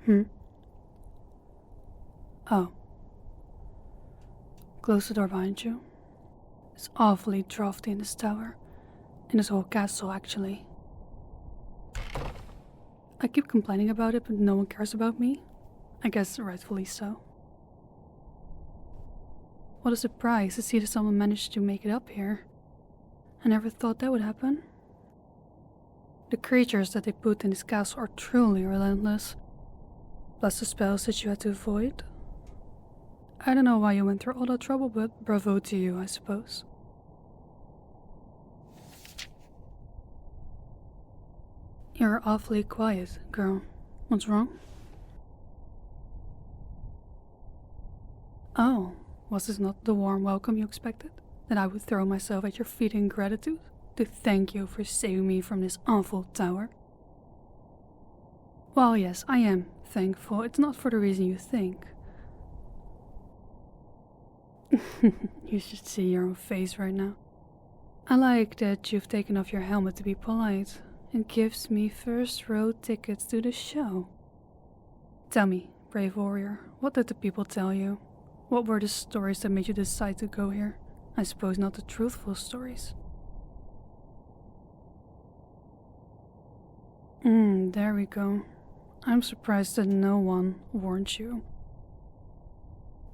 Hmm? Oh. Close the door behind you. It's awfully drafty in this tower. In this whole castle, actually. I keep complaining about it, but no one cares about me. I guess rightfully so. What a surprise to see that someone managed to make it up here. I never thought that would happen. The creatures that they put in this castle are truly relentless. Plus the spells that you had to avoid. I don't know why you went through all that trouble, but bravo to you, I suppose. You're awfully quiet, girl. What's wrong? Oh, was this not the warm welcome you expected? That I would throw myself at your feet in gratitude to thank you for saving me from this awful tower? Well, yes, I am thankful. It's not for the reason you think. You should see your own face right now. I like that you've taken off your helmet to be polite. It gives me first row tickets to the show. Tell me, brave warrior, what did the people tell you? What were the stories that made you decide to go here? I suppose not the truthful stories. There we go. I'm surprised that no one warned you.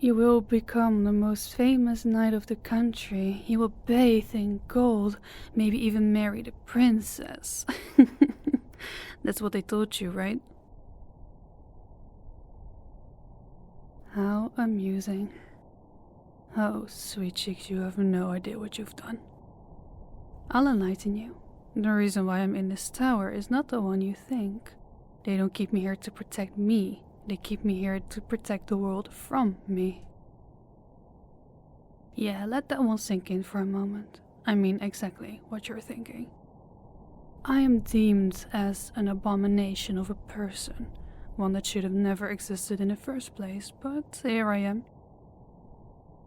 You will become the most famous knight of the country. You will bathe in gold, maybe even marry the princess. That's what they told you, right? How amusing. Oh, sweet cheeks, you have no idea what you've done. I'll enlighten you. The reason why I'm in this tower is not the one you think. They don't keep me here to protect me. They keep me here to protect the world from me. Yeah, let that one sink in for a moment. I mean exactly what you're thinking. I am deemed as an abomination of a person. One that should have never existed in the first place, but here I am.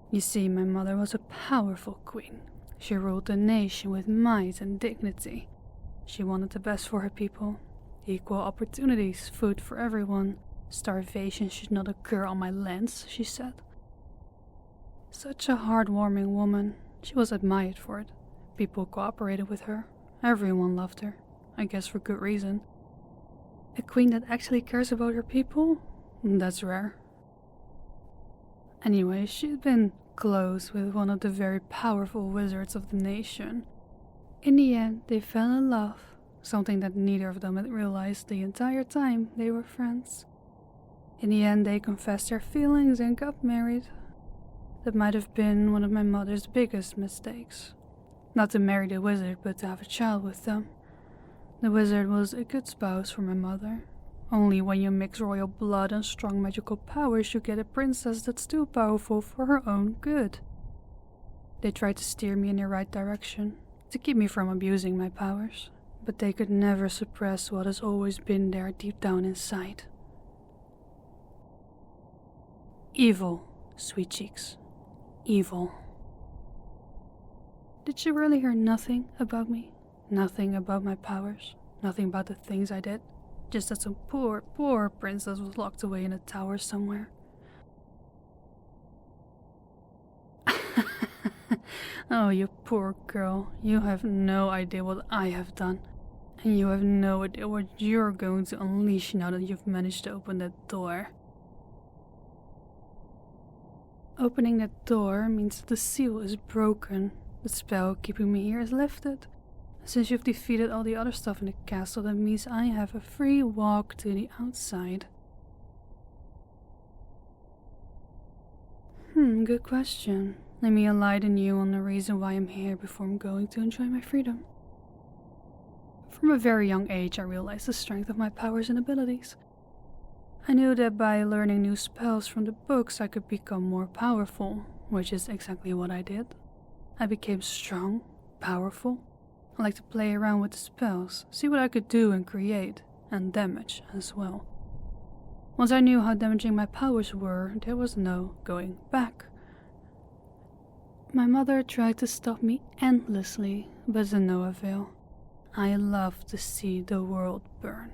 You see, my mother was a powerful queen. She ruled the nation with might and dignity. She wanted the best for her people. Equal opportunities, food for everyone. Starvation should not occur on my lands, she said. Such a heartwarming woman. She was admired for it. People cooperated with her. Everyone loved her. I guess for good reason. A queen that actually cares about her people? That's rare. Anyway, she'd been close with one of the very powerful wizards of the nation. In the end, they fell in love, something that neither of them had realized the entire time they were friends. In the end, they confessed their feelings and got married. That might have been one of my mother's biggest mistakes. Not to marry the wizard, but to have a child with them. The wizard was a good spouse for my mother. Only when you mix royal blood and strong magical powers, you get a princess that's too powerful for her own good. They tried to steer me in the right direction, to keep me from abusing my powers, but they could never suppress what has always been there deep down inside. Evil, sweet cheeks. Evil. Did you really hear nothing about me? Nothing about my powers? Nothing about the things I did? Just that some poor, poor princess was locked away in a tower somewhere. Oh, you poor girl. You have no idea what I have done. And you have no idea what you're going to unleash now that you've managed to open that door. Opening that door means that the seal is broken. The spell keeping me here is lifted. Since you've defeated all the other stuff in the castle, that means I have a free walk to the outside. Good question. Let me enlighten you on the reason why I'm here before I'm going to enjoy my freedom. From a very young age, I realized the strength of my powers and abilities. I knew that by learning new spells from the books, I could become more powerful, which is exactly what I did. I became strong, powerful. I like to play around with the spells, see what I could do and create, and damage as well. Once I knew how damaging my powers were, there was no going back. My mother tried to stop me endlessly, but to no avail. I love to see the world burn.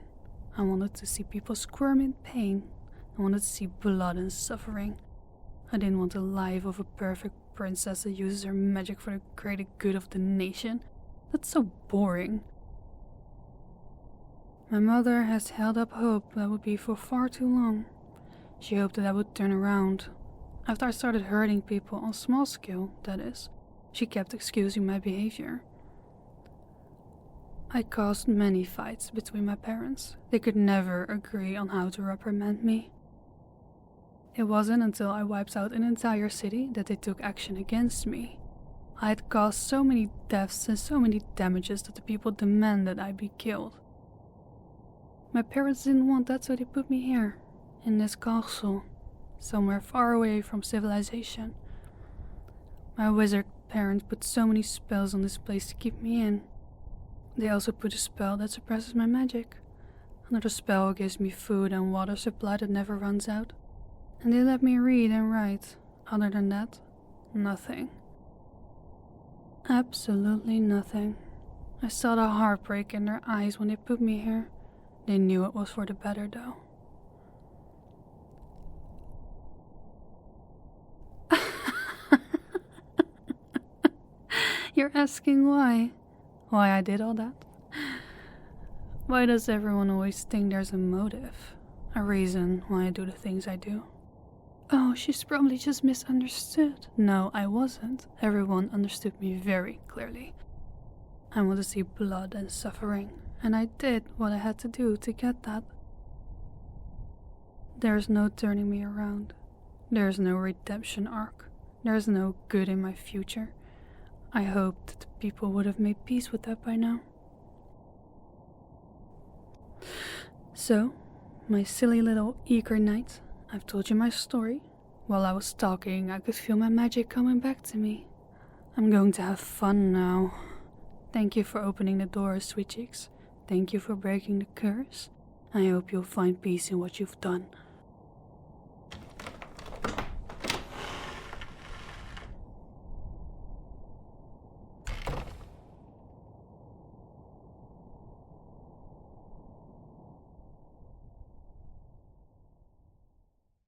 I wanted to see people squirm in pain. I wanted to see blood and suffering. I didn't want the life of a perfect princess that uses her magic for the greater good of the nation. That's so boring. My mother has held up hope that would be for far too long. She hoped that I would turn around. After I started hurting people on small scale, that is, she kept excusing my behavior. I caused many fights between my parents. They could never agree on how to reprimand me. It wasn't until I wiped out an entire city that they took action against me. I had caused so many deaths and so many damages that the people demanded I be killed. My parents didn't want that, so they put me here, in this castle, somewhere far away from civilization. My wizard parents put so many spells on this place to keep me in. They also put a spell that suppresses my magic. Another spell gives me food and water supply that never runs out. And they let me read and write. Other than that, nothing. Absolutely nothing. I saw the heartbreak in their eyes when they put me here. They knew it was for the better, though. You're asking why? Why I did all that? Why does everyone always think there's a motive? A reason why I do the things I do? Oh, she's probably just misunderstood. No, I wasn't. Everyone understood me very clearly. I want to see blood and suffering, and I did what I had to do to get that. There's no turning me around. There's no redemption arc. There's no good in my future. I hoped that the people would have made peace with that by now. So, my silly little eager knight, I've told you my story. While I was talking, I could feel my magic coming back to me. I'm going to have fun now. Thank you for opening the door, sweet cheeks. Thank you for breaking the curse. I hope you'll find peace in what you've done.